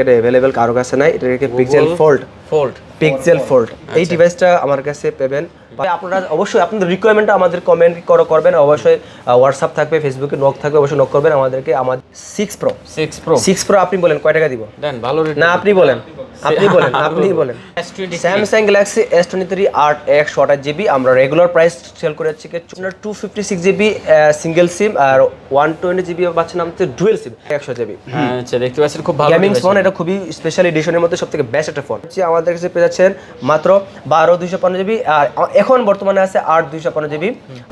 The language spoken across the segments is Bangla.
এটা अवेलेबल কারো কাছে নাই। এটাকে পিক্সেল ফোল্ড পিক্সেল ফোল্ড এই ডিভাইসটা আমার কাছে পাবেন। আপনারা অবশ্যই আপনাদের রিকোয়ারমেন্টটা আমাদের কমেন্ট করবেন, অবশ্যই হোয়াটসঅ্যাপ থাকবে, ফেসবুকে নক থাকবে, অবশ্যই নক করবেন আমাদেরকে। আমার 6 প্রো আপনি বলেন কয় টাকা দিব? দেন ভালো রেট না আপনি বলেন Samsung Galaxy S23 8X 128GB আমরা রেগুলার প্রাইস সেল করে যাচ্ছি 256GB সিঙ্গেল সিম আর 120GB পাচ্ছেন আমাদের ডুয়াল সিম 100GB। আচ্ছা দেখতে পাচ্ছেন খুব ভালো গেমিং ফোন, এটা খুবই স্পেশাল এডিশনের মধ্যে সবথেকে বেস্ট একটা ফোন। আমাদের কাছে পেয়ে যাচ্ছেন মাত্র 12255GB আর এখন বর্তমানে আছে 8255GB।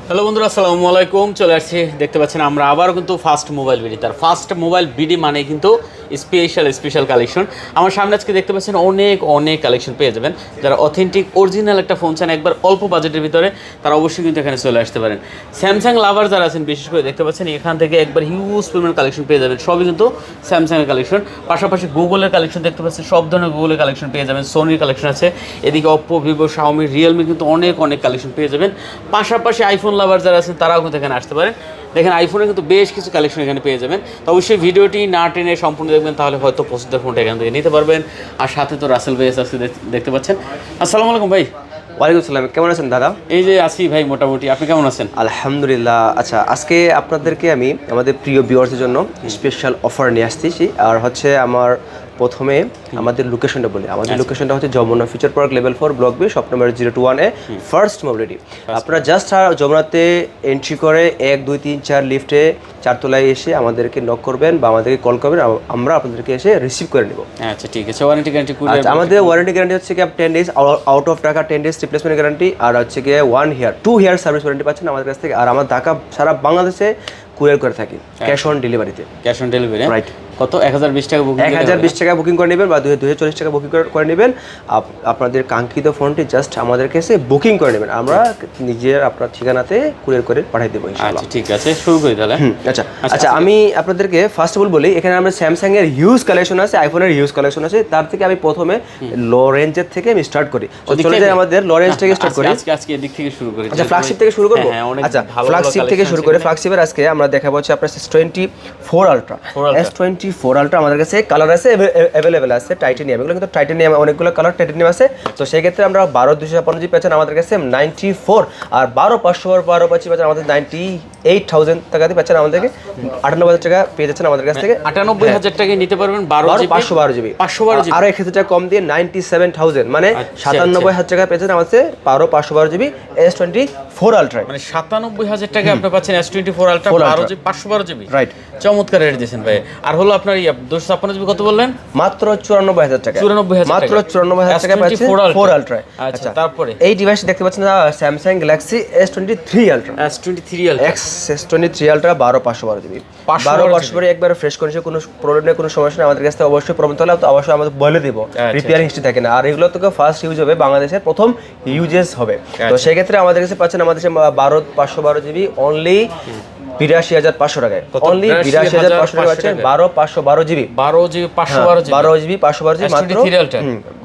হ্যালো বন্ধুরা, আসসালামু আলাইকুম। চলে আসছি, দেখতে পাচ্ছেন আমরা আবারও কিন্তু ফার্স্ট মোবাইল বিডি। তার ফার্স্ট মোবাইল বিডি মানে কিন্তু স্পেশাল কালেকশন। আমার সামনে আজকে দেখতে পাচ্ছেন অনেক কালেকশন পেয়ে যাবেন। যারা অথেন্টিক অরিজিনাল একটা ফোন চান একবার অল্প বাজেটের ভিতরে, তারা অবশ্যই কিন্তু এখানে চলে আসতে পারেন। স্যামসাং লাভার যারা আছেন বিশেষ করে দেখতে পাচ্ছেন এখান থেকে একবার হিউজ পরিমাণ কালেকশন পেয়ে যাবেন। সবই কিন্তু স্যামসাংয়ের কালেকশন, পাশাপাশি গুগলের কালেকশন দেখতে পাচ্ছেন, সব ধরনের গুগলের কালেকশন পেয়ে যাবেন। সোনির কালেকশন আছে, এদিকে অপ্পো, ভিভো, শাওমি, রিয়েলমি কিন্তু অনেক কালেকশন পেয়ে যাবেন। পাশাপাশি আইফোন লাভার যারা আছেন তারাও কিন্তু এখানে আসতে পারেন। দেখেন আইফোনে কিন্তু বেশ কিছু কালেকশন এখানে পেয়ে যাবেন। তো অবশ্যই ভিডিওটি না টেনে সম্পূর্ণ দেখবেন, তাহলে হয়তো পছন্দের ফোনটা এখান থেকে নিতে পারবেন। আর সাথে তো রাসেল ভাই আছে দেখতে পাচ্ছেন। আসসালামু আলাইকুম ভাই। ওয়ালাইকুম আসসালাম, কেমন আছেন দাদা? এই যে আছি ভাই মোটামুটি, আপনি কেমন আছেন? আলহামদুলিল্লাহ। আচ্ছা, আজকে আপনাদেরকে আমি আমাদের প্রিয় ভিউয়ার্সদের জন্য স্পেশাল অফার নিয়ে আসতেছি। আর হচ্ছে আমার প্রথমে আমাদের লোকেশনটা বলি। আমাদের লোকেশনটা হচ্ছে Jamuna future park level 4 block B shop number 021A first mobility. আপনারা জাস্ট যমুনাতে এন্ট্রি করে 1 2 3 4 লিফটে 4 তলায় এসে আমাদেরকে নক করবেন বা আমাদেরকে কল করবেন, আমরা আপনাদেরকে এসে রিসিভ করে নেব। আচ্ছা ঠিক আছে। ওয়ারেন্টি গ্যারান্টি আচ্ছা, আমাদের ওয়ারেন্টি গ্যারান্টি হচ্ছে কি 10 ডেজ আউট অফ টাকা, 10 ডেজ রিপ্লেসমেন্ট গ্যারান্টি, আর হচ্ছে কি 1 ইয়ার 2 ইয়ার সার্ভিস ওয়ারেন্টি পাচ্ছেন আমাদের কাছ থেকে। আর আমার ঢাকা সারা বাংলাদেশে কুরিয়ার করে থাকি ক্যাশ অন ডেলিভারিতে। Cash on delivery right. কত? 1020 টাকা বুকিং, 1020 টাকা বুকিং করে নেবেন বা 2040 টাকা বুকিং করে নেবেন। আপনাদের কাঙ্ক্ষিত ফোনটি জাস্ট আমাদের কাছে বুকিং করে নেবেন, আমরা নিজের আপনার ঠিকানাতে কুরিয়ার করে পাঠিয়ে দেবো ইনশাআল্লাহ। আচ্ছা ঠিক আছে, শুরু করি তাহলে। আচ্ছা আমি আপনাদেরকে ফার্স্ট অফ অল বলি, এখানে আমরা স্যামসাং এর হিউজ কালেকশন আছে, আইফোনের হিউজ কালেকশন আছে। তার থেকে আমি প্রথমে লো রেঞ্জের থেকে আমি স্টার্ট করি। চলে যাই আমাদের লো রেঞ্জ থেকে স্টার্ট করি। আজকে এদিক থেকে শুরু করি। আচ্ছা ফ্ল্যাগশিপ থেকে শুরু করব। আচ্ছা ফ্ল্যাগশিপ থেকে শুরু করে ফ্ল্যাগশিপের আজকে আমরা দেখাবো হচ্ছে আপনার S24 আলট্রা। S24 আলট্রা আমাদের কাছে কালার আছে, अवेलेबल আছে টাইটানিয়াম। এগুলো কিন্তু টাইটানিয়াম, অনেকগুলো কালার টাইটানিয়াম আছে। তো সেই ক্ষেত্রে আমরা 12255 পেয়েছেন আমাদের কাছে 94, আর 12500 পাচ্ছেন আমাদের 98000 টাকা দিয়ে পাচ্ছেন আমাদেরকে 98000 টাকা পেয়ে যাচ্ছেন আমাদের কাছ থেকে। 98000 টাকায় নিতে পারবেন 512GB। আর 1000 টাকা কম দিয়ে 97000 মানে 97000 টাকা পেয়েছেন আমাদের 512GB S24 আলট্রা। মানে 97000 টাকা আপনি পাচ্ছেন S24 আলট্রা 512GB। রাইট, চমৎকার রেট দিয়েছেন ভাই। আর হলো আপনার 256GB কত বললেন? মাত্র 94000 টাকা। 94000 মাত্র 94000 টাকা পাচ্ছেন 4 আলট্রা। আচ্ছা তারপরে এই ডিভাইস দেখতে পাচ্ছেন Samsung Galaxy S23 ultra. S23 ultra S23 ultra 12512GB। 12512 একবার ফ্রেশ করেছে, কোনো প্রবলেম নেই, কোনো সমস্যা নেই। আমাদের কাছে অবশ্যই প্রবলেম হলে তো অবশ্যই আমাদের বলে দিব, রিপেয়ার হিস্ট্রি থাকে না। আর এগুলো তো ফার্স্ট ইউজ হবে, বাংলাদেশের প্রথম ইউজেস হবে। তো সেই ক্ষেত্রে আমাদের কাছে পাচ্ছেন আমাদের কাছে 12512GB অনলি 82500 টাকায়। অনলি 82500 টাকা পাচ্ছেন 12512GB। 12GB 512GB মাত্র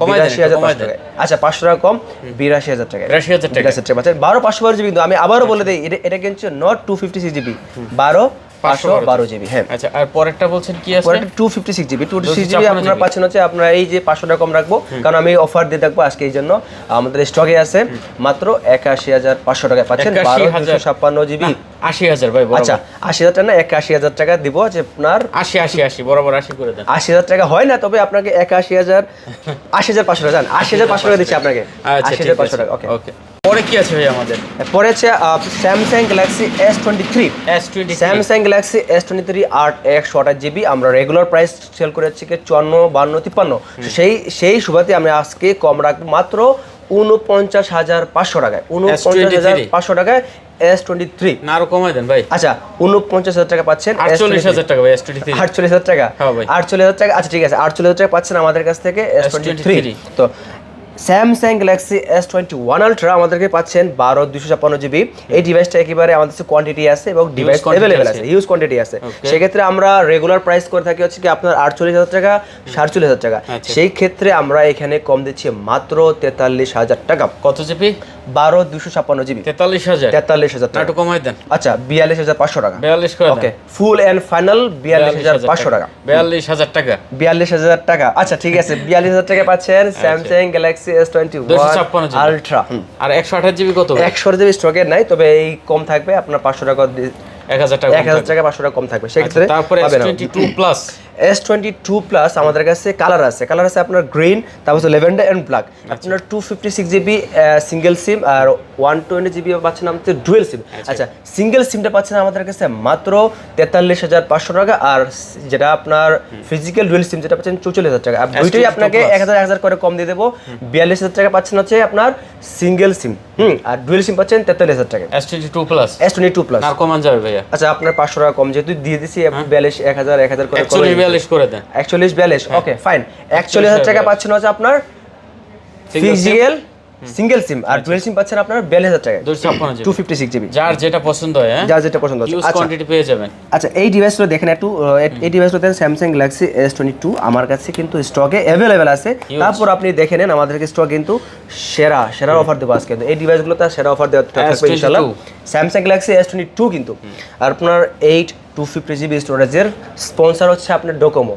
82500 টাকায়। আচ্ছা 500 টাকা কম, 82000 টাকায়। 82000 টাকা পাচ্ছেন 12512GB। কিন্তু আমি আবারও বলে দেই, এটা কিন্তু নট 256GB, 512GB। হ্যাঁ আচ্ছা, আর পরেরটা বলছেন কি আছে? পরেরটা 256GB। 256GB আপনারা পাচ্ছেন হচ্ছে আপনারা এই যে 500 টাকা কম রাখবো, কারণ আমি অফার দিয়ে থাকবো আজকে, এই জন্য আমাদের স্টকে আছে। মাত্র 81500 টাকায় পাচ্ছেন 12256GB। 80000 ভাই বরাবর। আচ্ছা 80000 টাকা না, 81000 টাকা দিব যে আপনার 80 বরাবর 80 করে দেন। 80000 টাকা হয় না, তবে আপনাকে 80500 টাকা জান, 80500 টাকা দিচ্ছি আপনাকে। 80500 টাকা। ওকে ওকে। পরে কি আছে ভাই আমাদের? পরে আছে Samsung Galaxy S23। Samsung Galaxy S23 8X 128GB আমরা রেগুলার প্রাইস সেল করে যাচ্ছি 54 52 53। সেই সুবাদে আমি আজকে কম রাখবো মাত্র 49500 টাকায়। 49500 টাকায় S23। না আরো কমাই দেন ভাই। আচ্ছা 49000 টাকা পাচ্ছেন। 48000 টাকা ভাই S23। 48000 টাকা? হ্যাঁ ভাই 48000 টাকা। আচ্ছা ঠিক আছে, 48000 টাকা পাচ্ছেন আমাদের কাছ থেকে S23। তো স্যামসাং গ্যালাক্সি S21 আলট্রা আমাদেরকে পাচ্ছেন 12256GB। এই ডিভাইসটা একেবারে আমাদের কাছে কোয়ান্টিটি আছে এবং ডিভাইস अवेलेबल আছে, হিউজ কোয়ান্টিটি আছে। সেই ক্ষেত্রে আমরা রেগুলার প্রাইস করে থাকি হচ্ছে কি আপনার 48000 টাকা, 47000 টাকা। সেই ক্ষেত্রে আমরা এখানে কম দিচ্ছি মাত্র 43000 টাকা। কত জিবি? 12256 জিবি 43000 43000 টাকা। একটু কমাই দেন। আচ্ছা 42500 টাকা। 42 করে ওকে দেন। ফুল এন্ড ফাইনাল 42500 টাকা। 42000 টাকা। 42000 টাকা। আচ্ছা ঠিক আছে 42000 টাকা পাচ্ছেন স্যামসাং গ্যালাক্সি S21 256 আলট্রা। আর 128 জিবি কত? 100 জিবি স্টকে নাই, তবে এই কম থাকবে আপনার 500 টাকা 1000 টাকা। 1000 টাকা 500 টাকা কম থাকবে সেক্ষেত্রে। তারপরে S22 প্লাস S22 প্লাস আমাদের কাছে কালার আছে আপনার গ্রিন, তারপর ল্যাভেন্ডার এন্ড ব্ল্যাক। আপনার 256 জিবি সিঙ্গেল সিম আর 120 জিবি পাচ্ছেন আমাদের ডুয়েল সিম। আচ্ছা সিঙ্গেল সিমটা পাচ্ছেন আমাদের কাছে মাত্র 43500 টাকা, আর যেটা আপনার ফিজিক্যাল ডুয়েল সিম যেটা পাচ্ছেন 44000 টাকা। দুইটাই আপনাকে 1000 করে কম দিয়ে দেবো। 42000 টাকা পাচ্ছেন হচ্ছে আপনার সিঙ্গেল সিম, আর ডুয়েল সিম পাচ্ছেন 43000 টাকা। S22 প্লাস আর কমান যাবে ভাইয়া? আচ্ছা আপনার 500 টাকা কম যেহেতু দিয়ে দিছি 42 1000 করে 42 করে দেন। 41 ওকে ফাইন। 41000 টাকা পাচ্ছেন হচ্ছে আপনার ফিজিক্যাল সিঙ্গেল সিম, আর ডুয়াল সিম পাচ্ছেন আপনার 42000 টাকা 256 জিবি। যার যেটা পছন্দ হয়, যার যেটা পছন্দ হচ্ছে। ইউজ কোয়ান্টিটি পেয়ে যাবেন। আচ্ছা এই ডিভাইসগুলো দেখেন একটু, এই ডিভাইসগুলো দেখেন স্যামসাং গ্যালাক্সি S22 আমার কাছে কিন্তু স্টকে অ্যাভেলেবেল আছে। তারপর আপনি দেখে নেন আমাদেরকে স্টক কিন্তু সেরা অফার দেবো আজকে। এই ডিভাইসগুলো তার সেরা অফার দেওয়া থাকবে ইনশাআল্লাহ। স্যামসাং গ্যালাক্সি S22 কিন্তু আর আপনার 250 জিবি স্টোরেজের স্পন্সর হচ্ছে আপনার ডোকোমো।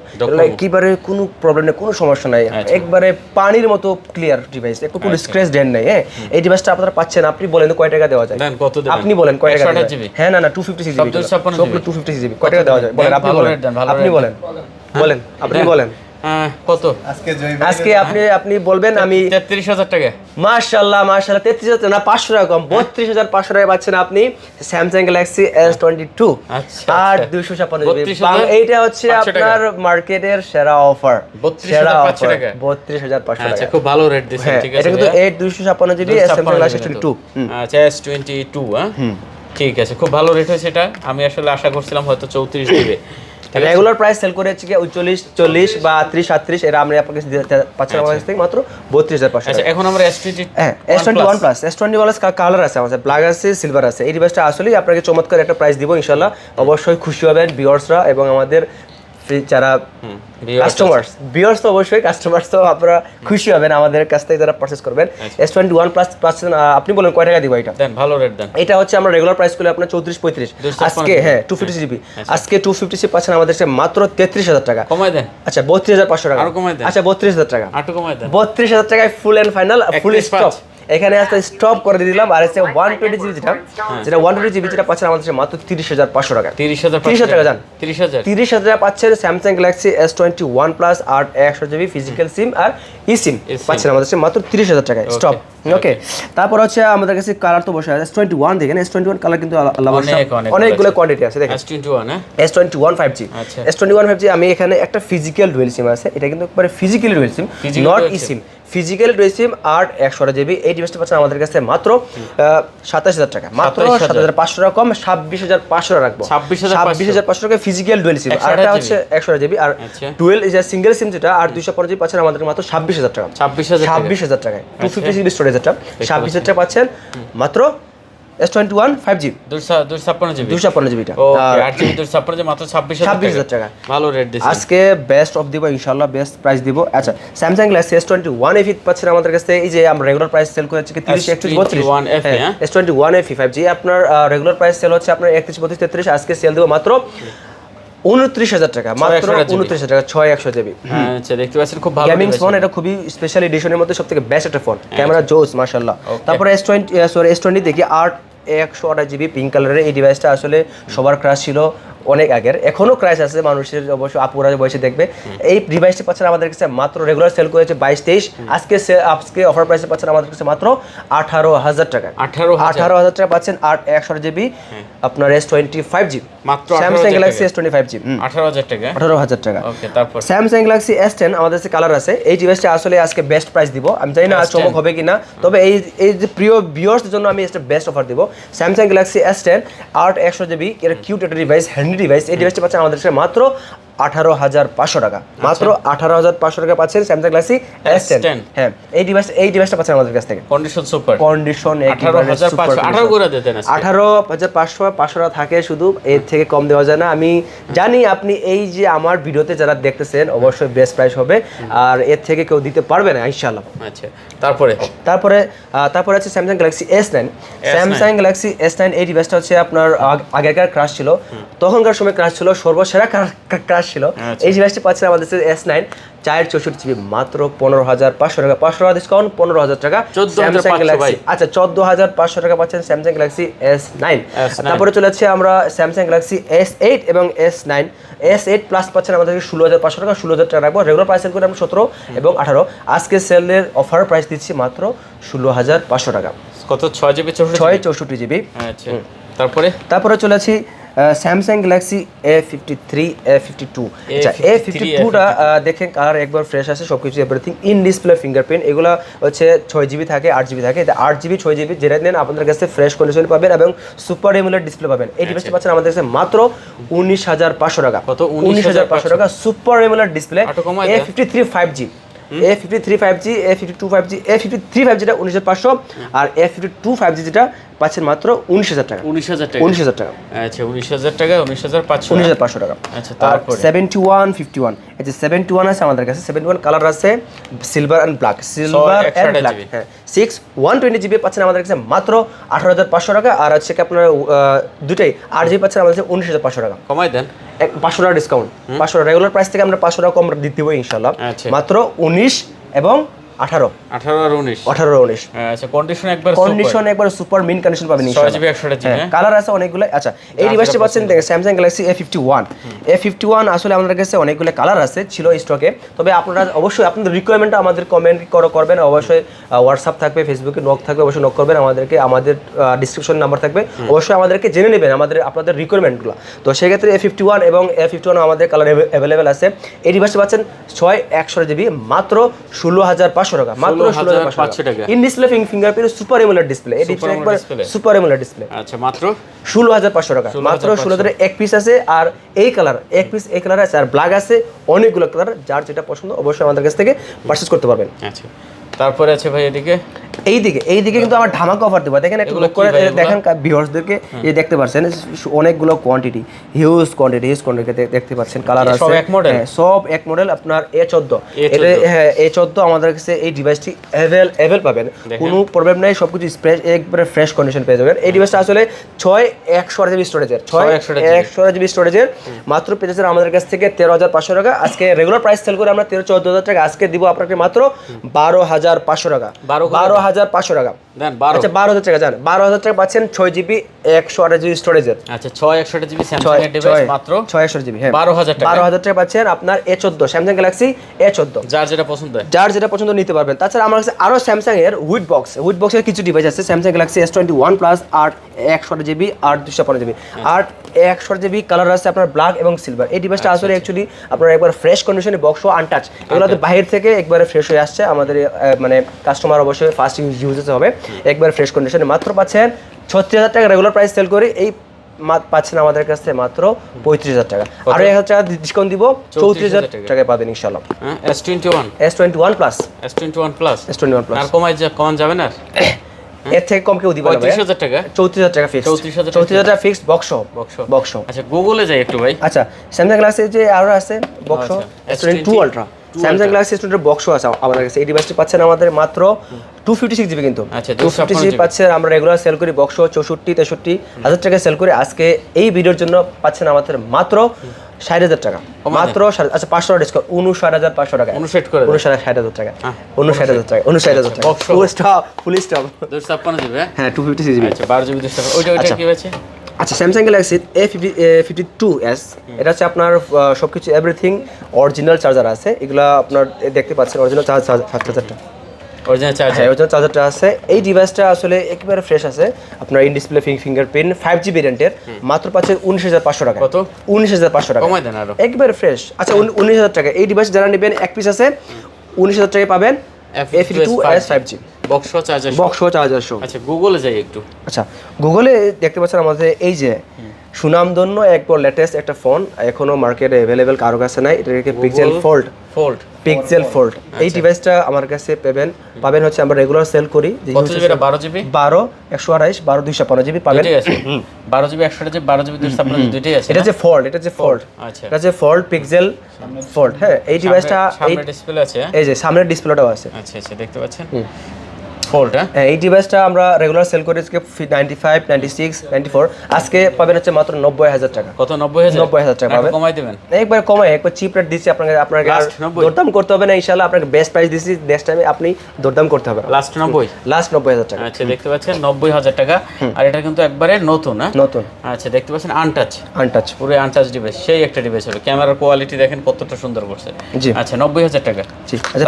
একেবারে কোনো প্রবলেম নেই, কোনো সমস্যা নাই, একবারে পানির মতো ক্লিয়ার ডিভাইস, একটু কোনো স্ক্র্যাচ ডেন্ট নাই। হ্যাঁ এই ডিভাইসটা আপনারা পাচ্ছেন, আপনি বলেন কয় টাকা দেওয়া যায়? আপনি বলেন কয় টাকা দেওয়া যায়? হ্যাঁ না 256 জিবি 256 জিবি কয় টাকা দেওয়া যায় বলেন? আপনি বলেন, আপনি বলেন কত আজকে আপনি বলবেন। আমি 33000 টাকা। মাশাআল্লাহ 33000 না 500 টাকা কম, 32500 টাকা পাচ্ছেন আপনি স্যামসাং গ্যালাক্সি S22 আর 256 জিবি। এইটা হচ্ছে আপনার মার্কেটের সেরা অফার, 32500 টাকা। 32500 টাকা, খুব ভালো রেট দিয়েছেন। ঠিক আছে, এটা কিন্তু 256 জিবি স্যামসাং গ্যালাক্সি S22। আচ্ছা S22 ঠিক আছে, খুব ভালো রেট হয়েছে এটা। আমি আসলে আশা করছিলাম হয়তো 34 দিবে। রেগুলার প্রাইস সেল করে হচ্ছে 39 40 বা 30 37, এরা আমরা আপনাকে পাচ্ছেন আমাদের কাছ থেকে মাত্র 32500। আচ্ছা এখন আমরা S21 প্লাস কালার আছে আমাদের, ব্ল্যাক আছে, সিলভার আছে। এই ডিভাইসটা আসলেই আপনাকে চমৎকার একটা প্রাইস দিব ইনশাআল্লাহ। অবশ্যই খুশি হবেন ভিউয়ার্সরা এবং আমাদের যারা ভিউয়ার্স তো অবশ্যই, কাস্টমার্স তো আপনারা খুশি হবেন আমাদের কাছ থেকে যারা পারচেজ করবেন। S21 প্লাস পাচ্ছেন, আপনি বলেন কয় টাকা দিব এটা? দেন ভালো রেট দেন। এটা হচ্ছে আমরা রেগুলার প্রাইস করলে আপনার 34 35, আজকে 250 জিবি আজকে 256 পাচ্ছেন আমাদের কাছে মাত্র 33000 টাকা। কমাই দেন। আচ্ছা 32500 টাকা আর কমাই দেন। আচ্ছা 32000 টাকা আর কমাই দেন। 32000 টাকায় ফুল এন্ড ফাইনাল ফুল স্টপ। এখানে একটা স্টপ করে দিয়ে দিলাম। আর হচ্ছে 120 জিবি যেটা 120 জিবি যেটা পাচ্ছেন আমাদের কাছে মাত্র 30500 টাকা। 30000 টাকা জান। 30000 টাকা পাচ্ছেন Samsung Galaxy S21 plus 100 GB physical SIM আর ই সিম পাচ্ছেন আমাদের কাছে মাত্র 30000 টাকায় স্টপ। ওকে তারপর হচ্ছে আমাদের কাছে কালার তো বসে আছে। S21 দেখেন, S21 কালার কিন্তু অনেকগুলো কোয়ান্টিটি আছে দেখেন। S21 5G S21 5G আমি এখানে একটা ফিজিক্যাল ডুয়াল সিম আছে, এটা কিন্তু একবারে physical dual SIM, not e SIM. Physical dual SIM আর 100 জিবি। এই ডিভাইসটা পাচ্ছেন আমাদের কাছে মাত্র 27000 টাকা, মাত্র 7500 টাকা কম, 26500 টাকা রাখবো। 26500 টাকা ফিজিক্যাল ডুয়াল সিম, আর এটা হচ্ছে 100 জিবি আর ডুয়াল ইজ সিঙ্গেল সিম যেটা, আর 250 জিবি পাচ্ছেন আমাদের মাত্র 26000 টাকা। 26000 টাকায় 250 জিবি স্টোরেজ এটা 26000 টাকা পাচ্ছেন মাত্র। S21 5G 256 জিবি ওকে 8 জিবি 256 মাত্র 26000 টাকা। ভালো রেট দিয়েছেন আজকে বেস্ট অফ দিব ইনশাআল্লাহ, বেস্ট প্রাইস দিব। আচ্ছা স্যামসাং গ্যালাক্সি S21 FE পাচ্ছেন আমাদের কাছে, এই যে আমরা রেগুলার প্রাইস সেল করেছি 30 31 32 S21 FE 5G আপনার রেগুলার প্রাইস সেল হচ্ছে আপনার 31 32 33, আজকে সেল দিব মাত্র 29000 টাকা, মাত্র 29000 টাকা 6100 জিবি। আচ্ছা দেখতে পাচ্ছেন খুব ভালো গেমিং ফোন, এটা খুবই স্পেশাল এডিশনের মধ্যে সবথেকে বেস্ট একটা ফোন, ক্যামেরা জোস মাশাআল্লাহ। তারপরে S20 দেখি 128 জিবি পিঙ্ক কালারের। এই ডিভাইসটা আসলে সবার ক্রাশ ছিল অনেক আগের, এখনো ক্রাশ আছে মানুষের, অবশ্য আপুরা বয়সে দেখবে। এই ডিভাইসটা পাচ্ছেন আমাদের কাছে মাত্র রেগুলার সেল করেছে 22-23, আজকে অফার প্রাইসে পাচ্ছেন আমাদের কাছে মাত্র 18000 টাকা। 18000 টাকা পাচ্ছেন 128 জিবি আপনার S20 5G মাত্র স্যামসাং গ্যালাক্সি S20 5G 18000 টাকা। 18000 টাকা। ওকে তারপর স্যামসাং গ্যালাক্সি S10 আমাদের কাছে কালার আছে। এই ডিভাইসটা আসলে আজকে বেস্ট প্রাইস দিব, আমি জানি না চমক হবে কিনা, তবে এই যে প্রিয় ভিউয়ার্সদের জন্য আমি একটা বেস্ট অফার দিব। স্যামসাং গ্যালাক্সি S10 100 জিবি এর কিউট একটা ডিভাইস, হ্যান্ডি ডিভাইস। এই ডিভাইসটা পাচ্ছেন আমাদের কাছে মাত্র 18,500 টাকা, মাত্র 18,500 টাকা পাচ্ছেন স্যামসাং গ্যালাক্সি S10। হ্যাঁ, এই ডিভাইসটা পাচ্ছেন আমাদের কাছ থেকে, কন্ডিশন সুপার, কন্ডিশন 18,500 করে দিতেন। 18,500 টাকা থাকে শুধু, এর থেকে কম দেওয়া যায় না। আমি জানি আপনি এই যে আমার ভিডিওতে যারা দেখতেছেন অবশ্যই বেস্ট প্রাইস হবে, আর এর থেকে কেউ দিতে পারবে না ইনশাআল্লাহ। আচ্ছা, তারপরে আছে Samsung Galaxy S9। Samsung Galaxy S9 এই ডিভাইসটা হচ্ছে আপনার আগেকার ক্রাশ ছিল, তখনকার সময় ক্রাশ ছিল, সর্বসেরা ক্রাশ ছিল। এই ডিভাইসটি পাচ্ছেন আমাদের S9 464 GB, মাত্র 15,500 টাকা, 500 টাকা ডিসকাউন্ট, 15,000 টাকা। স্যামসাং গ্যালাক্সি, আচ্ছা 14,500 টাকা পাচ্ছেন স্যামসাং গ্যালাক্সি S9। তারপরে চলে যাচ্ছে আমরা স্যামসাং গ্যালাক্সি S8 এবং S9। S8 প্লাস পাচ্ছেন আমাদের 16,500 টাকা, 16,000 টাকা রাখবো। রেগুলার প্রাইস সেল করে আমরা 17 এবং 18, আজকে সেলের অফার প্রাইস দিচ্ছি মাত্র 16,500 টাকা। কত? 6GB 64 GB। আচ্ছা, তারপরে চলে আছি স্যামসাং গ্যালাক্সি A53 A52। আচ্ছা, A52টা দেখেন কালার একবার ফ্রেশ আছে, সবকিছু এভরিথিং ইন ডিসপ্লে ফিঙ্গারপ্রিন্ট। এগুলো হচ্ছে 6GB থাকে, 8GB থাকে, 8GB 6GB যেটা নেন আপনাদের কাছে ফ্রেশ কন্ডিশন পাবেন এবং সুপার এমুলেট ডিসপ্লে পাবেন। এই ডিভাইসটা পাচ্ছেন আমাদের কাছে মাত্র 19,500 টাকা। কত? 19,500 টাকা, super AMOLED display. A53 5G, A53 5G, A52 5G, A53 5G টা 19,500, আর A52 5G যেটা পাচ্ছেন মাত্র 19,000 টাকা। 19,000 টাকা। আচ্ছা, 19,000 টাকা, 19,500 টাকা। আচ্ছা, তারপরে 71 51, এই যে 71 আছে আমাদের কাছে, 71 কালার আছে silver and black, silver and black. হ্যাঁ, 120GB পাচ্ছেন আমাদের কাছে মাত্র 18,500 টাকা, আর হচ্ছে কি আপনারা দুটাই 8GB পাচ্ছেন আমাদের কাছে 19,500 টাকা। কমাই দেন 500 টাকা ডিসকাউন্ট, 500 রেগুলার প্রাইস থেকে আমরা 500 টাকা কম দিতে দেবো ইনশাআল্লাহ। মাত্র 19 এবং 18 আর 19। আচ্ছা, কন্ডিশন একবার সুপার মিন কন্ডিশন পাবেন ইনশাআল্লাহ। 6GB 128GB, কালার আছে অনেকগুলো। আচ্ছা, এই ডিভাইসটি পাচ্ছেন স্যামসাং গ্যালাক্সি A51। আসলে আমাদের কাছে অনেকগুলো কালার আছে, ছিল স্টকে, তবে আপনারা অবশ্যই আপনাদের রিকোয়ারমেন্টটা আমাদের কমেন্ট করবেন, অবশ্যই হোয়াটসঅ্যাপ থাকবে, ফেসবুকে নক থাকবে, অবশ্যই নক করবেন আমাদেরকে, আমাদের ডিসক্রিপশন নাম্বার থাকবে, অবশ্যই আমাদেরকে জেনে নেবেন আপনাদের রিকোয়ারমেন্টগুলো। তো সেক্ষেত্রে A51 এবং A51 আমাদের কালার অ্যাভেলেবেল আছে। এই ডিভাইসটি পাচ্ছেন 6/128GB, মাত্র 16,500 টাকা, মাত্র 16,500 টাকা। In display fingerprint super AMOLED display, এই ডিসপ্লে একবার সুপার এমুলেট ডিসপ্লে। আচ্ছা, মাত্র 16,500 টাকা, মাত্র 16,000 এক পিস আছে, আর এই কালার এক পিস, এই কালার আছে, আর ব্ল্যাক আছে, অনেকগুলো কালার, যার যেটা পছন্দ অবশ্যই আমাদের কাছ থেকে পারচেজ করতে পারবেন। আচ্ছা, তারপরে আছে ভাই এইদিকে কিন্তু আমার ধামাকা অফার দেবো। দেখেন একটু লক্ষ্য করে দেখেন ভিউয়ার্সদেরকে, এই দেখতে পাচ্ছেন অনেকগুলো কোয়ান্টিটি, হিউজ কোয়ান্টিটি দেখতে পাচ্ছেন। কালার আছে সব এক মডেল। আপনার A14, হ্যাঁ A14 আমাদের কাছে এই ডিভাইসটি অ্যাভেল পাবেন, কোনো প্রবলেম নেই, সবকিছু একবারে ফ্রেশ কন্ডিশন পেয়ে যাবেন। এই ডিভাইসটা আসলে 6/128GB স্টোরেজের, 6/128GB স্টোরেজের, মাত্র পেয়েছে আমাদের কাছ থেকে 13,500 টাকা। আজকে রেগুলার প্রাইস সেল করে আমরা 13-14,000 টাকা, আজকে দিব আপনাকে মাত্র 12,500 টাকা। 12,500 টাকা দেন। আচ্ছা, 12,000 টাকা যান, 12,000 টাকা পাচ্ছেন 6GB 128GB স্টোরেজের। আচ্ছা, 6/128GB স্যামসাং এর ডিভাইস মাত্র 6/128GB। হ্যাঁ, 12,000 টাকা পাচ্ছেন আপনার A14 স্যামসাং গ্যালাক্সি A14, যার যেটা পছন্দ নিতে পারবেন। তাছাড়া আমার কাছে আরো স্যামসাং এর উইথ বক্সের কিছু ডিভাইস আছে, Samsung Galaxy S21 plus 8/128GB, 8/255GB, 8/128GB colour আছে আপনার ব্ল্যাক এবং সিলভার। এই ডিভাইসটা আসলে অ্যাকচুয়ালি আপনার একবার ফ্রেশ কন্ডিশনে, বক্স আনটাচ, এগুলো তো বাইরে থেকে একবারে ফ্রেশ হয়ে আসছে, আমাদের মানে কাস্টমার অবশ্যই ফার্স্ট ইউজেস হবে, একবার ফ্রেশ কন্ডিশনে। মাত্র পাচ্ছেন 36,000 টাকা, রেগুলার প্রাইস সেল করি, এই পাচ্ছেন আমাদের কাছ থেকে মাত্র 35,000 টাকা, আর 1,000 টাকা ডিসকাউন্ট দিব, 34,000 টাকায় পাবেন ইনশাআল্লাহ। S21 প্লাস আর কমান যাবে না, এর থেকে কম কেউ দিবে না। 35,000 টাকা, 34,000 টাকা ফিক্স, 34,000 টাকা ফিক্স বক্স। আচ্ছা, গুগলে যাই একটু ভাই। আচ্ছা, স্যামসাং গ্যালাক্সি যে আরো আছে box, S22 ultra, Samsung Galaxy S22 বক্সও আছে আমাদের কাছে। এই ডিভাইসটি পাচ্ছেন আমাদের মাত্র 256GB, কিন্তু 256GB পাচ্ছেন। আমরা রেগুলার সেল করি বক্স 64-63,000 টাকা সেল করি, আজকে এই ভিডিওর জন্য পাচ্ছেন আমাদের মাত্র 60,000 টাকা, মাত্র। আচ্ছা, 500 টাকা ডিসকাউন্ট, 59,500 টাকা, 59,60,000 টাকা, 59,000 টাকা, 59,000 টাকা, ফুল স্টপ 256GB। হ্যাঁ, 256GB। আচ্ছা, 12GB 256। ওইটা কি আছে? আচ্ছা, স্যামসাং গ্যালাক্সি A52s, এটা হচ্ছে আপনার সবকিছু এভরিথিং অরিজিনাল চার্জার আছে, এগুলো আপনার দেখতে পাচ্ছেন অরিজিনাল চার্জারটা, অরিজিনাল চার্জারটা আছে। এই ডিভাইসটা আসলে একেবারে ফ্রেশ আছে, আপনার ইন ডিসপ্লে ফিঙ্গারপ্রিন্ট 5G ভেরিয়েন্টের, মাত্র পাচ্ছেন 19,500 টাকা। কত? 19,500 টাকা, কমাই দেন আরো, একেবারে ফ্রেশ। আচ্ছা, 19,000 টাকা। এই ডিভাইস যারা নেবেন এক পিস আছে, 19,000 টাকায় পাবেন A52s 5G। Box charger box charger সহ। আচ্ছা গুগলে যাই একটু। আচ্ছা গুগলে দেখতে পাচ্ছেন আমাদের এই যে সুনামধন্য একবার লেটেস্ট একটা ফোন, এখনো মার্কেটে অ্যাভেলেবেল কারো কাছে নাই, এটাকে পিক্সেল ফোল্ড পিক্সেল ফোল্ড। এই ডিভাইসটা আমার কাছে পাবেন হচ্ছে আমরা রেগুলার সেল করি। কত জিবি? এটা 12 জিবি, 12 128 12 256 জিবি পাবেন। ঠিক আছে 12 জিবি 128 জিবি 12 জিবি 256 দুটোই আছে। এটা যে ফোল্ড, এটা যে ফোল্ড, আচ্ছা এটা যে ফোল্ড পিক্সেল ফোল্ড। হ্যাঁ এই ডিভাইসটা সামনে ডিসপ্লে আছে। এই যে সামনের ডিসপ্লেটাও আছে। আচ্ছা আচ্ছা দেখতে পাচ্ছেন ফোল্ড। হ্যাঁ এই ডিভাইসটা আমরা রেগুলার সেল করি আজকে 95 96 94, আজকে পাবেন হচ্ছে মাত্র 90,000 টাকা। কত? 90,000 টাকা পাবেন। কমাই দিবেন একবার কমাই, একবার চিপ রেট দিচ্ছি আপনাকে দরদাম করতে হবে না ইনশাআল্লাহ। আপনাকে বেস্ট প্রাইস দিচ্ছি, নেক্সট টাইমে আপনি দরদাম করতে হবে লাস্ট 90,000 টাকা। আচ্ছা দেখতে পাচ্ছেন 90,000 টাকা। আর এটা কিন্তু একবারে নতুন। হ্যাঁ নতুন। আচ্ছা দেখতে পাচ্ছেন আনটাচ পুরো আনটাচ ডিভাইস, সেই একটা ডিভাইস হবে। ক্যামেরার কোয়ালিটি দেখেন কতটা সুন্দর করছে। জি আচ্ছা 90,000 টাকা। জি আচ্ছা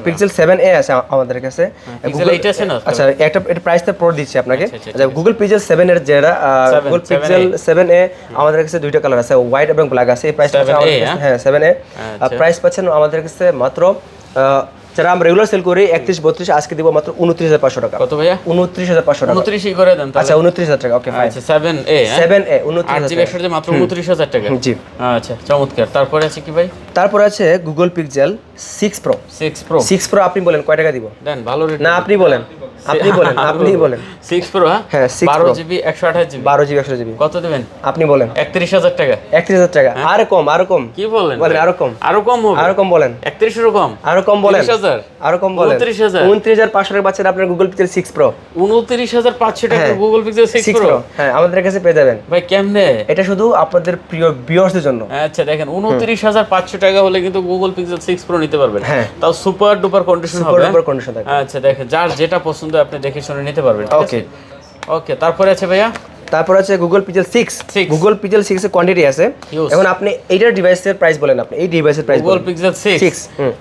পিক্সেল 7a আছে আমাদের কাছে। পিক্সেল 8 আছে না? আচ্ছা এটা প্রাইসটা পড়ে দিচ্ছি আপনাকে। আচ্ছা, আচ্ছা গুগল পিক্সেল 7 এর যেটা গুগল পিক্সেল 7a আমাদের কাছে দুইটা কালার আছে, হোয়াইট এবং ব্ল্যাক আছে। এই প্রাইসটা আমাদের কাছে হ্যাঁ 7a প্রাইস পাচ্ছেন আমাদের কাছে মাত্র যারা আমরা রেগুলার সেল করি 31 32, আজকে দিব মাত্র 29,500 টাকা। কত ভাইয়া? 29,500 টাকা। 29ই করে দেন তাহলে। আচ্ছা 29,000 টাকা। Okay fine. আচ্ছা 7a 29,000 জিবি 128 মাত্র 29,000 টাকা। জি আচ্ছা চমৎকার। তারপরে আছে কি ভাই? তারপর আছে গুগল পিক্সেল 6 প্রো। 6 প্রো আপনি বলেন কয় টাকা দিব? দেন ভালো রেট না আপনি বলেন, আপনি বলেন 6 প্রো। হ্যাঁ 6 12 জিবি 128 জিবি 12 জিবি 100 জিবি কত দিবেন? আপনি বলেন। 31,000 টাকা। 31,000 টাকা। আরো কম, আরো কম। কি বলেন? বলেন আরো কম। আরো কম হবে? আরো কম বলেন। 31 এরও কম? আরো কম বলেন। 30,000 আরো কম বলেন। 29,000 29,500 টাকা পাচ্ছেন আপনার গুগল পিক্সেল 6 প্রো। 29,500 টাকা গুগল পিক্সেল 6 প্রো। হ্যাঁ আমাদের কাছে পেয়ে যাবেন। ভাই কেমনে? এটা শুধু আপনাদের প্রিয় ভিউয়ার্সদের জন্য। আচ্ছা দেখেন 29,500 টাকা হলে কিন্তু গুগল পিক্সেল 6 প্রো নিতে পারবেন। হ্যাঁ তাও সুপার ডুপার কন্ডিশন হবে। সুপার ডুপার কন্ডিশন থাকবে। আচ্ছা দেখেন যার যেটা পছন্দ আপনি দেখে শুনে নিতে পারবেন। ওকে ওকে তারপরে আছে ভাইয়া তারপর আছে গুগল পিক্সেল 6। গুগল পিক্সেল 6 এর কোয়ান্টিটি আছে। Huge. এখন আপনি এইটার ডিভাইসের প্রাইস বলেন, আপনি এই ডিভাইসের price Google pixel 6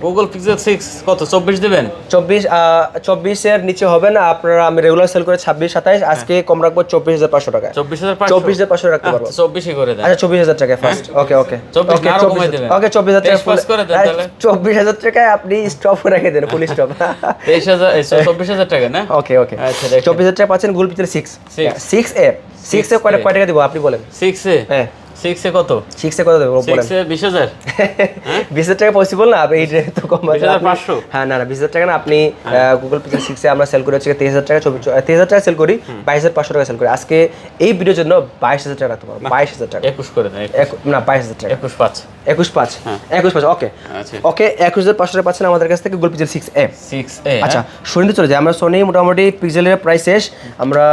Google pixel 6 কত 24 দিবেন? 24 এর নিচে হবে না। আপনারা আমি রেগুলার সেল করে 26 27, আজকে কম রাখবো 24,500 টাকা। 24,500 রাখতে পারবো। 24ই করে দেন। আচ্ছা 24,000 টাকা ফার্স্ট। ওকে ওকে 24 আরো কমাই দিবেন। ওকে 24,000 টাকা পাস করে দেন তাহলে। 24,000 টাকায় আপনি স্টপ রেখে দেন, ফুল স্টপ। 24,000 টাকা না? ওকে ওকে আচ্ছা দেখেন 24,000 টাকা পাচ্ছেন গুগল পিক্সেল 6a। 6 এ কয় টাকা দিব আপনি বলেন? 6 হ্যাঁ 6 এ কত? 6 এ কত দেব বলেন? 6 এ 20,000 20,000 টাকা পসিবল না এই রেট তো কম আছে। 20,500 হ্যাঁ না 20,000 টাকা না। আপনি গুগল পিক্সেল 6 এ আমরা সেল করি হচ্ছে 23,000 টাকা, 23,000 টাকা সেল করি, 22,500 টাকা সেল করি। আজকে এই ভিডিওর জন্য 22,000 টাকা রাখতে পারবো। 22,000 টাকা 21 করে দেন। না 22,000 টাকা 21.5 21.5 ওকে আচ্ছা ওকে 21,500 টাকা পাচ্ছেন আমাদের কাছ থেকে গুগল পিক্সেল 6a। 6a আচ্ছা শুনতে চলে যায় আমরা সনি মোটামুটি পিক্সেলের প্রাইস শেষ। আমরা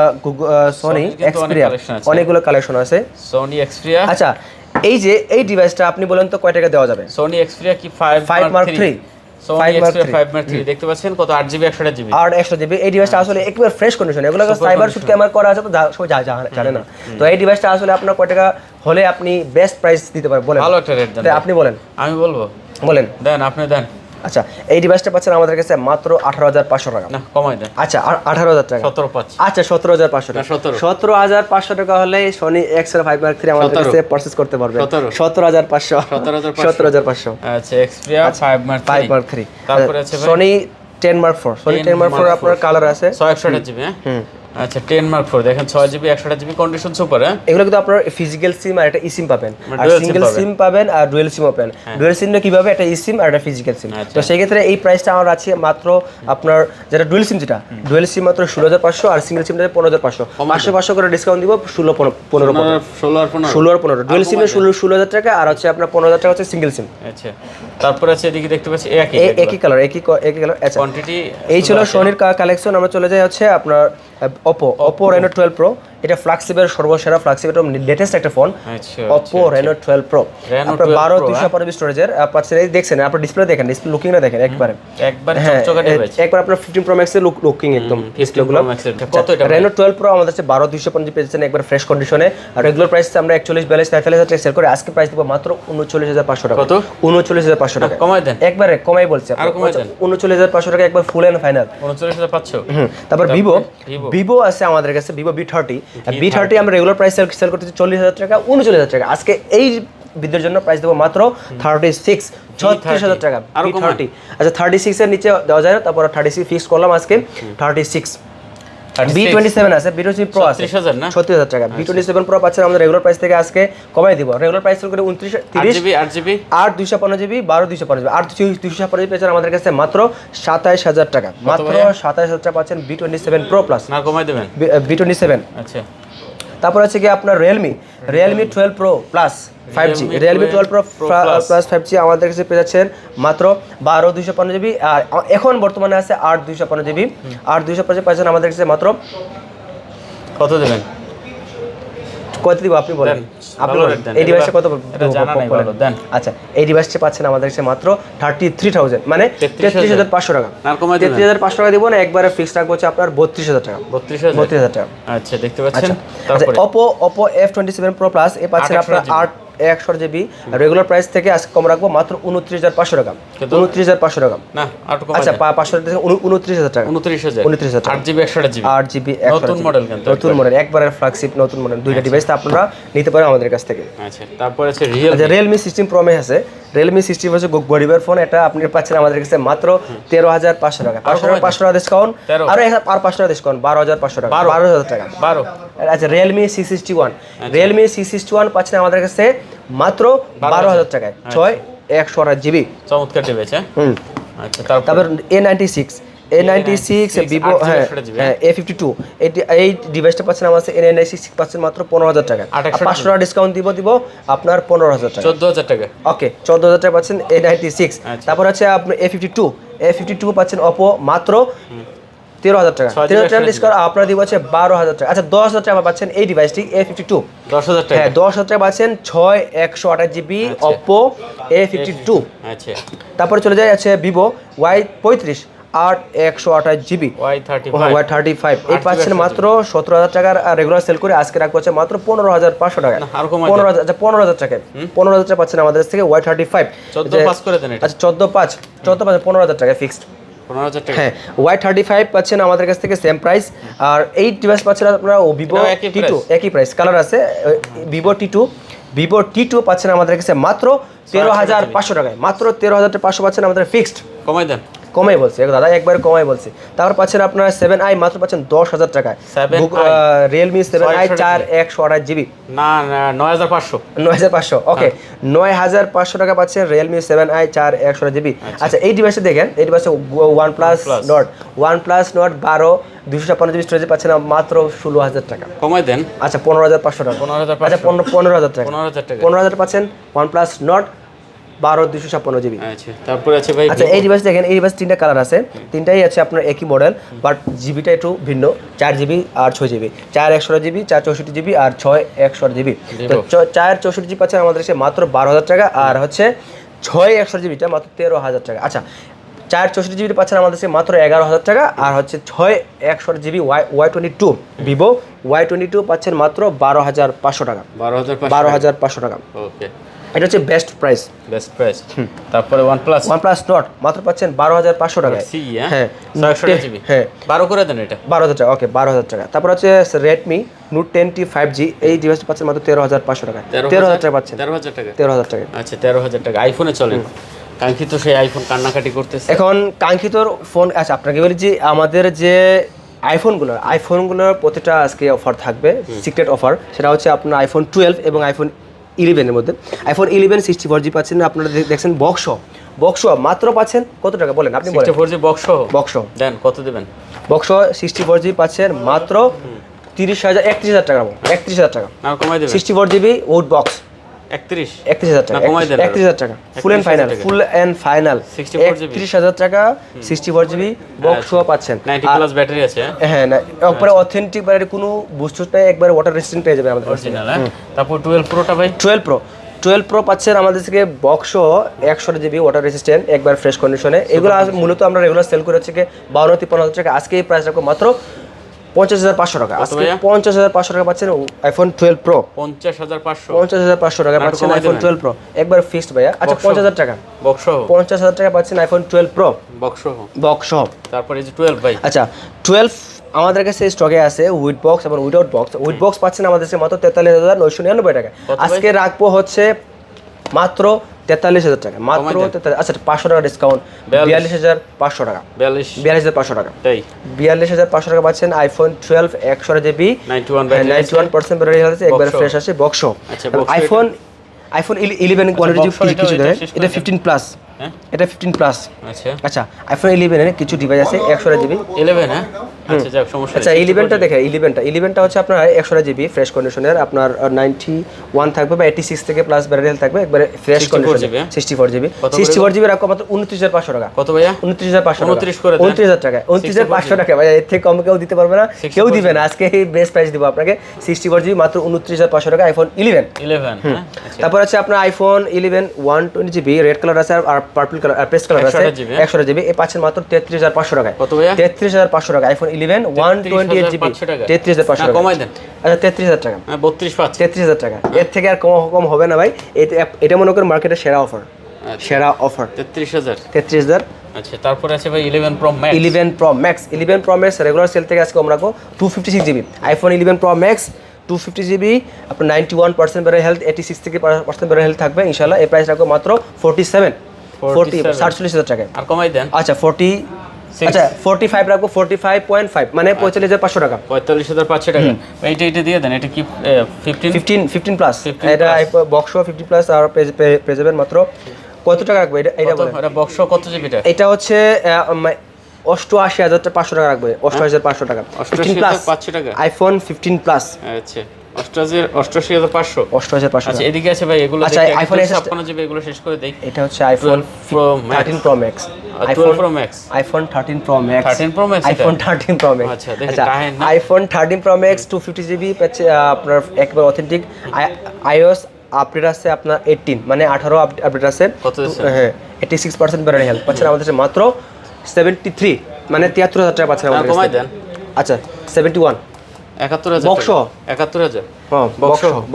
সনি এক্সপিরিয়া অনেকগুলো কালেকশন আছে। Sony Xperia. আচ্ছা এই যে এই ডিভাইসটা আপনি বলেন তো কয় টাকা দেওয়া যাবে? সনি এক্সপিরিয়া কি 5 Mark 3 Sony Xperia 5 Mark 3 দেখতে পাচ্ছেন কত 8 জিবি 128 জিবি আর 100 জিবি। এই ডিভাইসটা আসলে একবার ফ্রেশ কন্ডিশন, এগুলো সাইবার শুট ক্যামেরা করা আছে তো সবাই জানে না। তো এই ডিভাইসটা আসলে আপনার কয় টাকা হলে আপনি বেস্ট প্রাইস দিতে পারবেন বলেন? ভালো একটা রেট দেন আপনি বলেন। আমি বলবো বলেন দেন আপনি দেন। আচ্ছা এই ডিভাইসটা পাচ্ছেন আমাদের কাছে মাত্র 18,500 টাকা। না কমাই দেন। আচ্ছা 18,000 টাকা 17.5 আচ্ছা 17,500 টাকা। 17,500 টাকা হলে সনি Xperia 5 Mark 3 আমাদের কাছে পারচেজ করতে পারবেন। 17,500 17,500 আচ্ছা Xperia 5 Mark 3 তারপরে আছে সনি 10 Mark 4 সনি 10 Mark 4 আপনার কালার আছে 128 জিবি। হ্যাঁ আচ্ছা 10 Mark 4 দেখেন 6 জিবি 128 জিবি কন্ডিশন সুপার। হ্যাঁ এগুলো কিন্তু আপনার ফিজিক্যাল সিম আর একটা ইসিম পাবেন, আর সিঙ্গেল সিম পাবেন আর ডুয়াল সিম পাবেন। ডুয়াল সিমটা কিভাবে? একটা ইসিম আর একটা ফিজিক্যাল সিম। তো সেই ক্ষেত্রে এই প্রাইসটা আমার আছে মাত্র আপনার যেটা ডুয়াল সিম, যেটা ডুয়াল সিম মাত্র 16,500 আর সিঙ্গেল সিমটা 15,500 500 করে ডিসকাউন্ট দিব 16 আর 15 ডুয়াল সিমে 16,000 টাকা আর হচ্ছে আপনার 15,000 টাকা হচ্ছে সিঙ্গেল সিম। আচ্ছা তারপর আছে এদিকে দেখতে পাচ্ছি একই কালার একই কালার। আচ্ছা কোয়ান্টিটি এই ছিল সনির কালেকশন। আমরা চলে যাই হচ্ছে আপনার Oppo Reno 12 Pro। এটা ফ্ল্যাগশিপের সর্বসেরা ফ্ল্যাগশিপ, এটা লেটেস্ট একটা ফোন। Oppo Reno 12 Pro আপনার 12/256 স্টোরেজের পাচ্ছেন। এই দেখছেন আপনার ডিসপ্লে দেখেন, ডিসপ্লে লুকিংটা দেখেন একবার চকচকা ডিভাইস। একবার আপনার 15 Pro Max এর লুকিং একদম ডিসপ্লেগুলো। কত এটা? Reno 12 Pro আমাদের কাছে 12/256 পেয়েছেন একবার ফ্রেশ কন্ডিশনে। আর রেগুলার প্রাইস আমরা 41 42 43,000 টাকা সেল করে আজকে প্রাইস দিব মাত্র 39,500 টাকা। কত? 39,500 টাকা কমাই দেন। একবারে কমাই বলছি আর কমাই দেন। 39,500 টাকা একবার ফুল এন্ড ফাইনাল 39,500। তারপর ভিভো আছে আমাদের কাছে, ভিভো V30 আমরা রেগুলার প্রাইস সেল করতেছি 40,000 টাকা 39,000 টাকা। আজকে এই বিদ্যুর জন্য প্রাইস দেবো মাত্র 36,000 টাকা। আরো কমান। V30 আচ্ছা 36 এর নিচে দেওয়া যায় না, তারপর 36 ফিক্স করলাম আজকে 36। B27 আছে, B27 Pro আছে 36,000 না? 36,000 টাকা। B27 Pro পাচ্ছেন আমাদের রেগুলার প্রাইস থেকে আজকে কমাই দিব। রেগুলার প্রাইস করে 29 30 8GB 8 256 জিবি 12 256 জিবি 8 256 জিবি পেয়েছেন আমাদের কাছে মাত্র 27,000 টাকা। মাত্র 27,000 টাকা পাচ্ছেন B27 Pro Plus না কমাই দেবেন। B27। আচ্ছা তারপর আছে কি আপনার Realme 12 Pro Plus 5G, Realme 12 Pro Plus 5G আমাদের কাছে পেয়ে যাচ্ছেন মাত্র 12 256 জিবি। আর এখন বর্তমানে আছে 8 256 জিবি 8 256 পাচ্ছেন আমাদের কাছে মাত্র কত দেবেন? কত দিব আপনি বলেন, আপনি বলেন এই ডিভাইসটা কত এটা জানা নাই বলো দেন। আচ্ছা এই ডিভাইসটা পাচ্ছেন আমাদের কাছে মাত্র 33,000 মানে 33,500 টাকা। না কমাই দেবেন। 33,500 টাকা দিব না, একবারে ফিক্সড রাখবো হচ্ছে আপনার 32,000 টাকা। 32,000 টাকা। আচ্ছা দেখতে পাচ্ছেন। আচ্ছা তারপরে Oppo F27 Pro Plus এ পাচ্ছেন আপনার 8 জিবি রেগুলার প্রাইস থেকে আজকে কম রাখবো মাত্র 29,500 টাকা। 29,500 টাকা না আর কমাই আচ্ছা 500 টাকা 29,000 টাকা। 29,000 টাকা। 8GB 128GB 8GB নতুন মডেল কিন্তু নতুন মডেল একবারে ফ্ল্যাগশিপ নতুন মডেল দুইটা ডিভাইস আপনারা নিতে পারেন আমাদের কাছ থেকে। আচ্ছা তারপর আছে Realme 16 Pro Max আছে। Realme 16 হচ্ছে গরিবের ফোন, এটা আপনি পাচ্ছেন আমাদের কাছে মাত্র 13,500 টাকা। 500 টাকা ডিসকাউন্ট আর 500 টাকা ডিসকাউন্ট 12,500 টাকা 12,000 টাকা 12। আচ্ছা Realme C61 C61 পাচ্ছেন আমাদের কাছে মাত্র 12,000 টাকায় 6 জিবি চমৎকার ডিভাইস। আচ্ছা তারপর A96 Vivo হ্যাঁ A52 এই ডিভাইসটা পাচ্ছেন আমাদের A96 পাচ্ছেন মাত্র 15,000 টাকা। 500 টাকা ডিসকাউন্ট দিব আপনার 15,000 টাকা 14,000 টাকা। ওকে 14,000 টাকা পাচ্ছেন A96। তারপর আছে আপনি A52 পাচ্ছেন Oppo মাত্র 13,000 টাকা। 13,000 টাকা ডিসকাউন্ট আপনারা দিব আছে 12,000 টাকা। আচ্ছা 10,000 টাকা পাচ্ছেন এই ডিভাইসটি A52 10,000 টাকা। হ্যাঁ 10,000 টাকা পাচ্ছেন 128 জিবি Oppo A52। আচ্ছা তারপরে চলে যায় আছে Vivo Y35 128 জিবি Y35 এই পাচ্ছেন মাত্র 17,000 টাকার রেগুলার সেল করে আজকে রাখবো আছে মাত্র 15,500 টাকা। 15,000 আচ্ছা 15,000 টাকা 15,000 টাকা পাচ্ছেন আমাদের থেকে Y35। 14 পাস করে দেন এটা। আচ্ছা 14 15,000 টাকা ফিক্সড 15,000 টাকা। হ্যাঁ Y35 পাচ্ছেন আমাদের কাছ থেকে সেম প্রাইস। আর এই ডিভাইস পাচ্ছেন আপনারা Vivo T2 একই প্রাইস কালার আছে Vivo T2 পাচ্ছেন আমাদের কাছে মাত্র 13,500 টাকায়। মাত্র 13,500 পাচ্ছেন আমাদের ফিক্সড। কমাই দেন। কমাই বলছি দাদা একবার কমাই বলছি। তারপর পাচ্ছেন আপনারা 7i মাত্র পাচ্ছেন 10,000 টাকায়। Realme 7i 128 জিবি না 9,500 ওকে 9,500 টাকা পাচ্ছেন Realme 7i 128 জিবি। আচ্ছা এই ডিভাইসে দেখেন এই ডিভাইসে OnePlus Nord 12 256 জিবি স্টোরেজ পাচ্ছেন মাত্র 16,000 টাকা। কমাই দেন। আচ্ছা 15,500 টাকা। 15,500 আচ্ছা 15,000 টাকা 15,000 পাচ্ছেন OnePlus Nord 12 256 জিবি। আচ্ছা তারপরে আছে ভাই আচ্ছা এই ডিভাইস দেখেন এই ডিভাইস তিনটা কালার আছে, তিনটাই আছে আপনার একই মডেল বাট জিবিটা একটু ভিন্ন 4 জিবি আর 6 জিবি 4 জিবি 64 জিবি আর 6 জিবি। তো 64 জিবি পাচ্ছেন আমাদের কাছে মাত্র 12,000 টাকা আর হচ্ছে 6 জিবিটা মাত্র 13,000 টাকা। আচ্ছা 64 জিবি পাচ্ছেন আমাদের কাছে মাত্র 11,000 টাকা আর হচ্ছে 6 জিবি Y22 Vivo Y22 পাচ্ছেন মাত্র 12,500 টাকা 12,500 টাকা। ওকে এটা হচ্ছে বেস্ট প্রাইস। তারপরে OnePlus Nord মাত্র পাচ্ছেন 12,500 টাকায়। হ্যাঁ 6 জিবি হ্যাঁ 12 করে দেন এটা 12,000 টাকা ওকে 12,000 টাকা। তারপর হচ্ছে Redmi Note 10T 5G এই ডিভাইসটা পাচ্ছেন মাত্র 13,500 টাকা 13,000 টাকা পাচ্ছেন 13,000 টাকা। আচ্ছা 13,000 টাকা আইফোনে চলেন কাঙ্ক্ষিত সেই আইফোন কান্নাকাটি করতেছে এখন কাঙ্ক্ষিত ফোন। আচ্ছা আপনাকে বলি যে আমাদের যে আইফোনগুলোর প্রতিটা আজকে অফার থাকবে সিক্রেট অফার, সেটা হচ্ছে আপনার iPhone 12 এবং iPhone 11 এর মধ্যে। iPhone 11 64G পাচ্ছেন আপনারা দেখছেন বক্স মাত্র পাচ্ছেন কত টাকা বলেন আপনি বলেন। 64G বক্স দেন কত দিবেন? বক্স 64G পাচ্ছেন মাত্র 31,000 টাকা 31,000 টাকা আর কমাই দেবেন। 64GB উড বক্স 31,000 টাকা 31,000 টাকা ফুল এন্ড ফাইনাল 31,000 টাকা 64GB বক্স পাচ্ছেন। 90 প্লাস ব্যাটারি আছে। হ্যাঁ না একবারে অথেন্টিক ব্যাটারি কোনো বুস্টার নাই একবারে ওয়াটার রেজিস্ট্যান্ট পেয়ে যাবে আমাদের অরিজিনাল। তারপর 12 প্রোটা ভাই 12 প্রো পাচ্ছেন আমাদের থেকে বক্স 100GB ওয়াটার রেজিস্ট্যান্ট একবার ফ্রেশ কন্ডিশনে। এগুলো মূলত আমরা রেগুলার সেল করে হচ্ছে 52-53,000 টাকা। আজকে এই প্রাইস রাখবো মাত্র 50,500 টাকা। আজকে 50,500 টাকা পাচ্ছেন iPhone 12 Pro 50,500 টাকা পাচ্ছেন iPhone 12 Pro একবার ফিক্সড ভাইয়া। আচ্ছা 50,000 টাকা বক্স 50,000 টাকা পাচ্ছেন iPhone 12 Pro বক্স। তারপর এই যে 12 ভাই আচ্ছা 12 আমাদের কাছে স্টকে আছে উইথ বক্স এবং উইদাউট বক্স। উইথ বক্স পাচ্ছেন আমাদের কাছে মাত্র 43,999 টাকা। আজকে রাখবো হচ্ছে মাত্র 43,000 টাকা, মাত্র 43। আচ্ছা 500 টাকা ডিসকাউন্ট, 42,500 টাকা, 42,500 টাকা, তাই 42,500 টাকা পাচ্ছেন আইফোন 12 128 GB, 91% ব্যাটারি হেলথ আছে, একবারে ফ্রেশ আছে বক্স। আইফোন 11 কোয়ালিটি কিছু দেয়, এটা 15 প্লাস, এটা 15 প্লাস। আচ্ছা আইফোন 11 এর কিছু ডিভাইস আছে 128 GB 11, হ্যাঁ আচ্ছা যাক সমস্যা নেই। আচ্ছা 11টা দেখে, 11টা হচ্ছে আপনার 128 GB ফ্রেশ কন্ডিশনের, আপনার 91 থাকবে বা 86 থেকে প্লাস ব্যাটারি হেলথ থাকবে, একবারে ফ্রেশ কন্ডিশনে। 64 GB 64 GB রাখো মাত্র 29,500 টাকা। কত ভাইয়া? 29,500 টাকা, 29 করে দেন। 29,000 টাকা, 29,500 টাকা ভাই, এর থেকে কম কেউ দিতে পারবে না, কেউ দিবে না। আজকে এই বেস্ট প্রাইস দিব আপনাকে, 64 GB মাত্র 29,500 টাকা আইফোন 11। হ্যাঁ তারপর আছে আপনার আইফোন 11 120 GB রেড কালার আছে আর পার্পল কালার আর পেস্ট কালার আছে 128 GB, এই পাচ্ছেন মাত্র 33,500 টাকায়। কত ভাইয়া? 33,500 টাকা আইফোন 11 128 GB, 33,500 টাকা কমাই দেন। আচ্ছা 33,000 টাকা, 32 পাচ্ছি। 33,000 টাকা, এর থেকে আর কম হবে না ভাই। এটা মনে করেন মার্কেটের সেরা অফার, সেরা অফার 33,000। 33,000। আচ্ছা তারপরে আছে ভাই 11 Pro Max, 11 Pro Max regular sell থেকে আজকে আমরা রাখবো 256 GB iPhone 11 Pro Max 250 GB, আপনার 91% ব্যাটারি হেলথ, 86 থেকে 1% ব্যাটারি হেলথ থাকবে ইনশাআল্লাহ। এই প্রাইস রাখবো মাত্র 47,000 টাকায়। আর কমাই দেন। আচ্ছা 45 রাখবো, 45.5 মানে 45,500 টাকা, 45,500 টাকা। এইটা দিয়ে দেন। এটা কি 15 প্লাস, এটা বক্স 50 প্লাস আর পেয়ে যাবেন মাত্র কত টাকা রাখবো এটা বলেন? এটা বক্স কত জিবিটা? এটা হচ্ছে 88,500 টাকা রাখবে, 88,500 টাকা, 88,500 টাকা আইফোন 15 প্লাস। আচ্ছা 88,500। 88,500। আচ্ছা এদিকে আছে ভাই এগুলো আচ্ছা দেখতে আইফোন 56 জিবি, এগুলো শেষ করে দেই। এটা হচ্ছে iPhone 13 Pro Max, iPhone Pro Max, iPhone 13 Pro Max, 13 Pro Max, iPhone 13 Pro Max। আচ্ছা দেখেন কাহিনী না। আইফোন 13 Pro Max 250 GB পাচ্ছে আপনার একবার অথেন্টিক iOS আপডেট আছে আপনার 18 মানে 18 আপডেট আছে। কত আছে? হ্যাঁ 86% ব্যাটারি হেলথ পাচ্ছেন আমাদের কাছে মাত্র 73 মানে 73,000 টাকা পাচ্ছেন আমাদের কাছে। কমাই দেন। আচ্ছা 71 71,000 বক্স 71,000। হ্যাঁ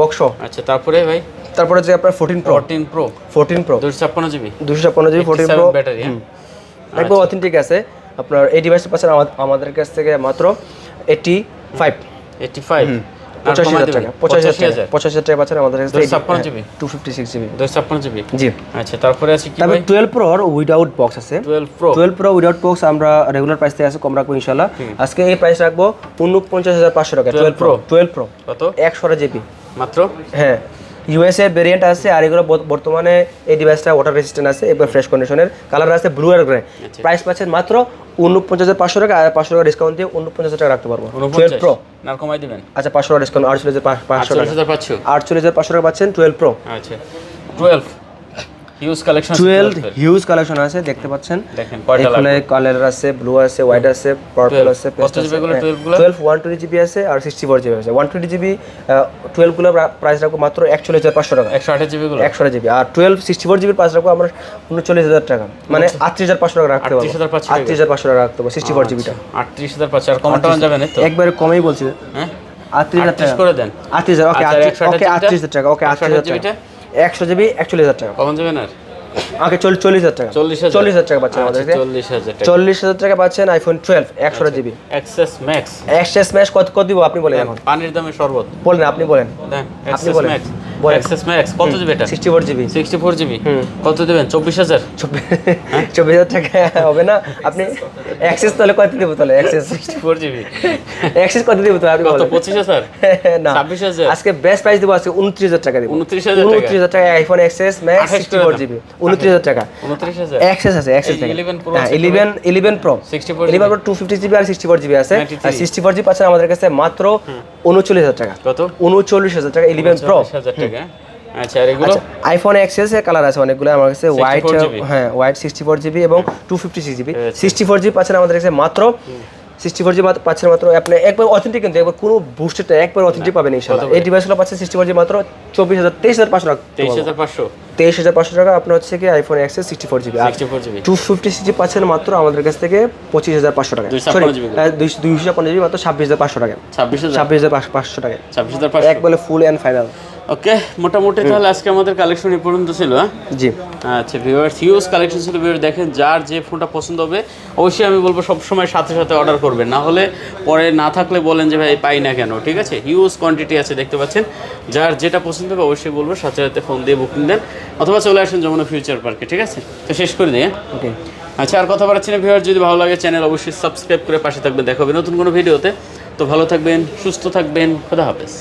বক্স। আচ্ছা তারপরে ভাই তারপরে যে আপনার 14 Pro 14 Pro 256 GB 256 GB 14 Pro battery. একবার অথেন্টিক আছে আপনার। এই ডিভাইসটা পাচ্ছেন আমাদের কাছ থেকে মাত্র 85 85,000 টাকা, 85,000 টাকা পাচ্ছেন আমাদের কাছে 256 জিবি 256 GB 256 জিবি। জি। আচ্ছা তারপরে আছে কি তারপর ভাই? 12 Pro উইদাউট বক্স আছে। 12 Pro উইদাউট বক্স আমরা রেগুলার প্রাইস থেকে আছে কম রাখবো ইনশাআল্লাহ। আজকে এই প্রাইস রাখবো 49,500 টাকা। 12 Pro কত? 128 GB মাত্র। হ্যাঁ ইউএসএ ভেরিয়েন্ট আছে আর এগুলো বর্তমানে এই ডিভাইসটা ওয়াটার রেজিস্ট্যান্ট আছে, একবার ফ্রেশ কন্ডিশনের, কালার আছে ব্লু আর গ্রে। প্রাইস পাচ্ছেন মাত্র 49,500 টাকা, আর 500 টাকা ডিসকাউন্ট দিয়ে 49,000 টাকা রাখতে পারবো। 12 Pro না কমাই দিবেন। আচ্ছা 500 টাকা ডিসকাউন্ট 48,500 টাকা, 48,500 টাকা পাচ্ছেন 12 Pro। আচ্ছা 12 হিউজ কালেকশন 12 হিউজ কালেকশন আছে দেখতে পাচ্ছেন। দেখেন কয়টা এখানে কালার আছে, ব্লু আছে, হোয়াইট আছে, পার্পল আছে, কত জিবি গুলো? 12 120 GB আছে আর 64 GB আছে। 120 GB 12 গুলো প্রাইস রাখবো মাত্র 41,500 টাকা, 128 জিবি গুলো 128 GB। আর 12 64 GB প্রাইস রাখবো আমরা 39,000 টাকা মানে 38,500 টাকা রাখতে পারবো। 38,500 টাকা রাখতে পারবো 64 GB টা। 38,500 আর কমাটা যাবে না তো? একবারে কমই বলছি। হ্যাঁ 38,000 টাকা করে দেন। 38,000 ওকে, আচ্ছা, 38,000 টাকা ওকে, 38,000 টাকা 100 GB 41,000 টাকা কমান যাবে না? ওকে 40,000 টাকা, 40,000 টাকা পাচ্ছেন আমাদের কাছে। 40,000 টাকা 40,000 টাকা পাচ্ছেন iPhone 12 128 GB XS max. XS max কত দিব আপনি বলেন এখন? পানির দামে শরবত বলেন, আপনি বলেন, দেন আপনি এক্সএস বলেন। ম্যাক্স। এক্সএস ম্যাক্স কত জিবি এটা? 64 GB 64 জিবি কত দিবেন? 24,000। 24,000 টাকা হবে না? আপনি এক্সেস তাহলে কত দিব? তাহলে এক্সেস 64 জিবি এক্সেস কত দিব? তাহলে আপনি কত? বলেন। 25,000 না 26,000 আজকে বেস্ট প্রাইস দিব, আজকে 29,000 টাকা দিব। 29,000 টাকা আইফোন এক্সএস ম্যাক্স 64 GB 29,000 টাকা। 29,000 এক্সেস আছে, এক্সেস থাকে। 11 Pro হ্যাঁ 11 Pro 64 11 Pro 250 GB আর 64 GB আছে। 93 আর 64 GB পাচ্ছেন আমাদের কাছে মাত্র 39,000 টাকা। কত? 39,000 টাকা 11 Pro। 40,000 টাকা। আচ্ছা আর এগুলো? আইফোন এক্সএস এর কালার আছে অনেকগুলো আমার কাছে, হোয়াইট 64 GB হ্যাঁ হোয়াইট 64 GB এবং 256 GB। 64 GB পাচ্ছেন আমাদের কাছে মাত্র 64 GB পাচ্ছেন মাত্র আপনি একবার অথেন্টিক, কিন্তু একবার কোনো বুস্টেড একবার অথেন্টিক পাবেন ইনশাআল্লাহ। এই ডিভাইসগুলো পাচ্ছেন 64 GB মাত্র 23,500 টাকা। 23,500 23,500 টাকা আপনার হচ্ছে কি আইফোন এক্সএস 64 GB। আর 64 জিবি 256 GB পাচ্ছেন মাত্র আমাদের কাছ থেকে 25,500 টাকা। 256 GB 256 GB মাত্র 26,500 টাকা। 26,000 26,500 টাকা 26,500 এক বলে ফুল এন্ড ফাইনাল। ওকে, মোটামুটি তাহলে আজকে আমাদের কালেকশন এই পর্যন্ত ছিল। হ্যাঁ জি আচ্ছা ভিউয়ার্স, হিউজ কালেকশন ছিল ভিউয়ার। দেখেন যার যে ফোনটা পছন্দ হবে অবশ্যই আমি বলবো সবসময় সাথে সাথে অর্ডার করবেন, না হলে পরে না থাকলে বলেন যে ভাই পাই না কেন। ঠিক আছে, হিউজ কোয়ান্টিটি আছে দেখতে পাচ্ছেন। যার যেটা পছন্দ হবে অবশ্যই বলবো সাথে সাথে ফোন দিয়ে বুকিং দেন, অথবা চলে আসেন যমুনা ফিউচার পার্কে। ঠিক আছে, তো শেষ করে দিই। ওকে, আচ্ছা আর কথা বাড়াচ্ছি না ভিউয়ার, যদি ভালো লাগে চ্যানেল অবশ্যই সাবস্ক্রাইব করে পাশে থাকবেন। দেখা হবে নতুন কোনো ভিডিওতে। তো ভালো থাকবেন, সুস্থ থাকবেন, খোদা হাফেজ।